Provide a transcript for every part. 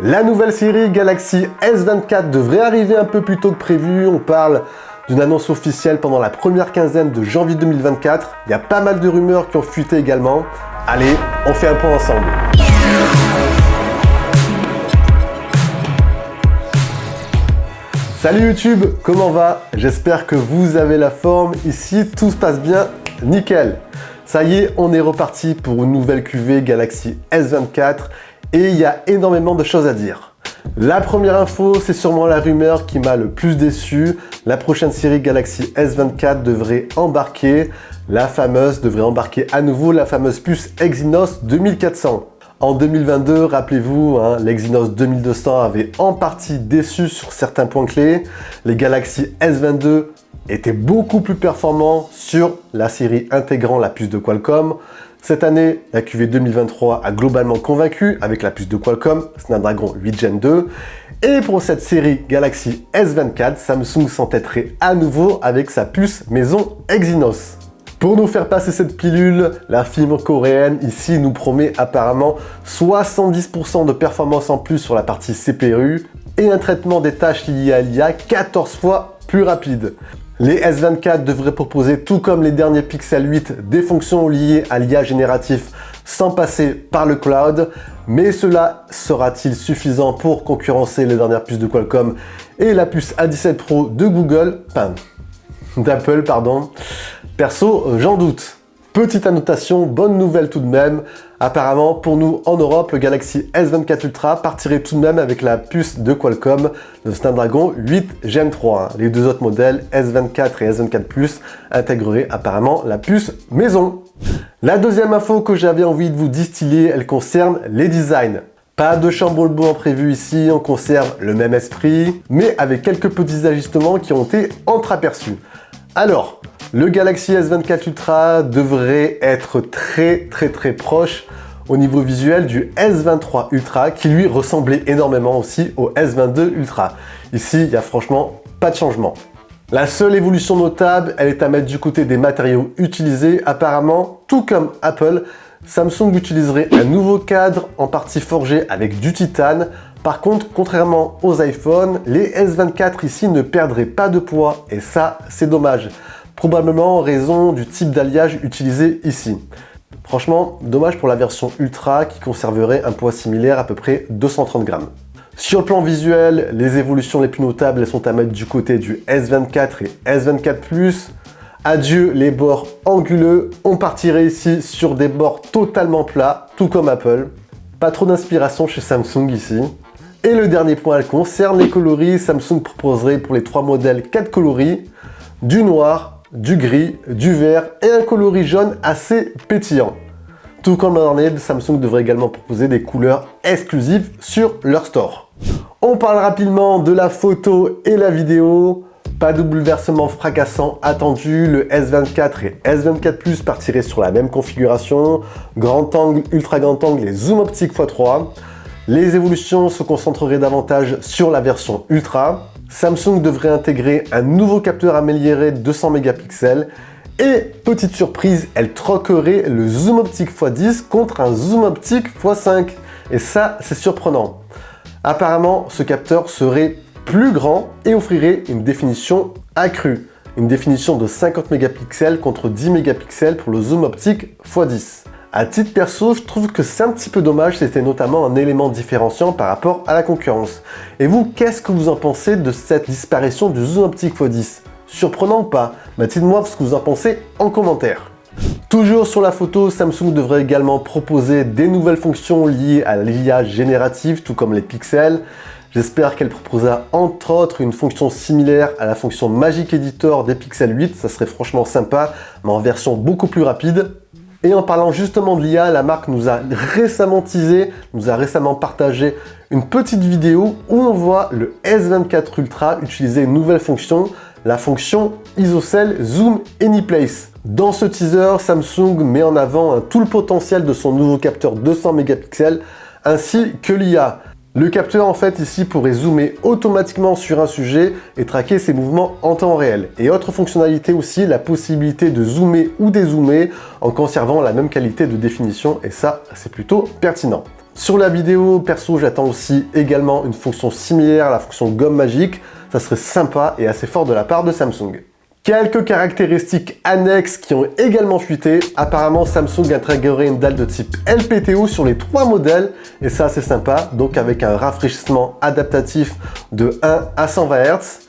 La nouvelle série Galaxy S24 devrait arriver un peu plus tôt que prévu. On parle d'une annonce officielle pendant la première quinzaine de janvier 2024. Il y a pas mal de rumeurs qui ont fuité également. Allez, on fait un point ensemble. Salut YouTube, comment va? J'espère que vous avez la forme. Ici, tout se passe bien, nickel. Ça y est, on est reparti pour une nouvelle cuvée Galaxy S24 et il y a énormément de choses à dire. La première info, c'est sûrement la rumeur qui m'a le plus déçu. La prochaine série Galaxy S24 devrait embarquer à nouveau la fameuse puce Exynos 2400. En 2022, rappelez-vous, l'Exynos 2200 avait en partie déçu sur certains points clés. Les Galaxy S22 étaient beaucoup plus performants sur la série intégrant la puce de Qualcomm. Cette année, la QV 2023 a globalement convaincu avec la puce de Qualcomm, Snapdragon 8 Gen 2. Et pour cette série Galaxy S24, Samsung s'entêterait à nouveau avec sa puce maison Exynos. Pour nous faire passer cette pilule, la firme coréenne ici nous promet apparemment 70% de performance en plus sur la partie CPU et un traitement des tâches liées à l'IA 14 fois plus rapide. Les S24 devraient proposer, tout comme les derniers Pixel 8, des fonctions liées à l'IA génératif sans passer par le cloud. Mais cela sera-t-il suffisant pour concurrencer les dernières puces de Qualcomm et la puce A17 Pro de d'Apple, pardon. Perso, j'en doute. Petite annotation, bonne nouvelle tout de même. Apparemment, pour nous en Europe, le Galaxy S24 Ultra partirait tout de même avec la puce de Qualcomm, le Snapdragon 8 Gen 3. Les deux autres modèles, S24 et S24 Plus, intégreraient apparemment la puce maison. La deuxième info que j'avais envie de vous distiller, elle concerne les designs. Pas de chamboulement prévu ici, on conserve le même esprit, mais avec quelques petits ajustements qui ont été entreaperçus. Alors, le Galaxy S24 Ultra devrait être très proche au niveau visuel du S23 Ultra qui lui ressemblait énormément aussi au S22 Ultra. Ici, il n'y a franchement pas de changement. La seule évolution notable, elle est à mettre du côté des matériaux utilisés. Apparemment, tout comme Apple, Samsung utiliserait un nouveau cadre en partie forgé avec du titane. Par contre, contrairement aux iPhones, les S24 ici ne perdraient pas de poids et ça, c'est dommage. Probablement en raison du type d'alliage utilisé ici. Franchement, dommage pour la version Ultra qui conserverait un poids similaire à peu près 230 grammes. Sur le plan visuel, les évolutions les plus notables elles sont à mettre du côté du S24 et S24 Plus. Adieu les bords anguleux, on partirait ici sur des bords totalement plats, tout comme Apple. Pas trop d'inspiration chez Samsung ici. Et le dernier point, elle concerne les coloris. Samsung proposerait pour les trois modèles 4 coloris, du noir, du gris, du vert et un coloris jaune assez pétillant. Tout comme l'an dernier, Samsung devrait également proposer des couleurs exclusives sur leur store. On parle rapidement de la photo et la vidéo. Pas de bouleversement fracassant attendu, le S24 et S24 Plus partiraient sur la même configuration, grand angle, ultra grand angle et zoom optique x3. Les évolutions se concentreraient davantage sur la version Ultra. Samsung devrait intégrer un nouveau capteur amélioré de 200 mégapixels et, petite surprise, elle troquerait le zoom optique x10 contre un zoom optique x5. Et ça, c'est surprenant. Apparemment, ce capteur serait plus grand et offrirait une définition accrue. Une définition de 50 mégapixels contre 10 mégapixels pour le zoom optique x10. À titre perso, je trouve que c'est un petit peu dommage, c'était notamment un élément différenciant par rapport à la concurrence. Et vous, qu'est-ce que vous en pensez de cette disparition du zoom optique x10? Surprenant ou pas? Dites-moi ce que vous en pensez en commentaire. Toujours sur la photo, Samsung devrait également proposer des nouvelles fonctions liées à l'IA générative, tout comme les pixels. J'espère qu'elle proposera entre autres une fonction similaire à la fonction Magic Editor des Pixel 8, ça serait franchement sympa, mais en version beaucoup plus rapide. Et en parlant justement de l'IA, la marque nous a récemment teasé, nous a récemment partagé une petite vidéo où on voit le S24 Ultra utiliser une nouvelle fonction, la fonction ISOCELL Zoom Anyplace. Dans ce teaser, Samsung met en avant tout le potentiel de son nouveau capteur 200 mégapixels ainsi que l'IA. Le capteur en fait ici pourrait zoomer automatiquement sur un sujet et traquer ses mouvements en temps réel. Et autre fonctionnalité aussi, la possibilité de zoomer ou dézoomer en conservant la même qualité de définition et ça c'est plutôt pertinent. Sur la vidéo, perso, j'attends aussi également une fonction similaire à la fonction gomme magique. Ça serait sympa et assez fort de la part de Samsung. Quelques caractéristiques annexes qui ont également fuité. Apparemment, Samsung intégrerait une dalle de type LPTO sur les 3 modèles, et ça c'est sympa, donc avec un rafraîchissement adaptatif de 1 à 120 Hz.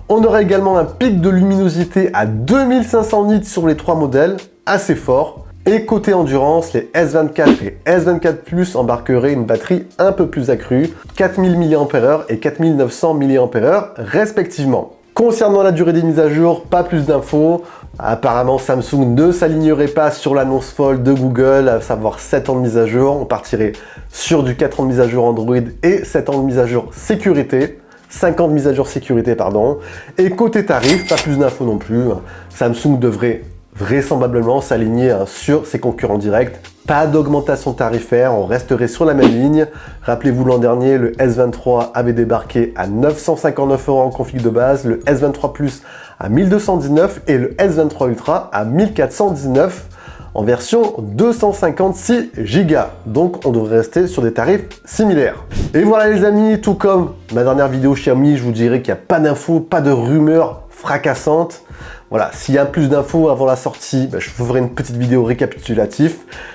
On aurait également un pic de luminosité à 2500 nits sur les 3 modèles, assez fort. Et côté endurance, les S24 et S24 Plus embarqueraient une batterie un peu plus accrue, 4000 mAh et 4900 mAh respectivement. Concernant la durée des mises à jour, pas plus d'infos. Apparemment, Samsung ne s'alignerait pas sur l'annonce folle de Google, à savoir 7 ans de mise à jour. On partirait sur du 4 ans de mise à jour Android et 7 ans de mise à jour sécurité. 5 ans de mise à jour sécurité, pardon. Et côté tarif, pas plus d'infos non plus. Samsung devrait vraisemblablement s'aligner sur ses concurrents directs. Pas d'augmentation tarifaire, on resterait sur la même ligne. Rappelez-vous, l'an dernier, le S23 avait débarqué à 959 € en config de base, le S23 Plus à 1219 et le S23 Ultra à 1419 en version 256 Go. Donc on devrait rester sur des tarifs similaires. Et voilà les amis, tout comme ma dernière vidéo Xiaomi, je vous dirais qu'il n'y a pas d'infos, pas de rumeurs fracassantes. Voilà, s'il y a plus d'infos avant la sortie, je vous ferai une petite vidéo récapitulative.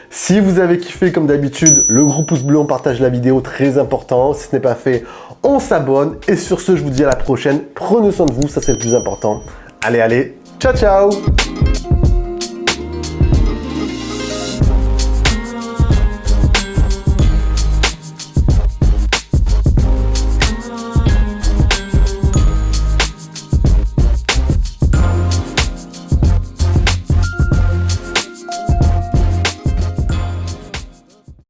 Si vous avez kiffé comme d'habitude, le gros pouce bleu, on partage la vidéo, très important. Si ce n'est pas fait, on s'abonne. Et sur ce, je vous dis à la prochaine. Prenez soin de vous, ça c'est le plus important. Allez, ciao ciao!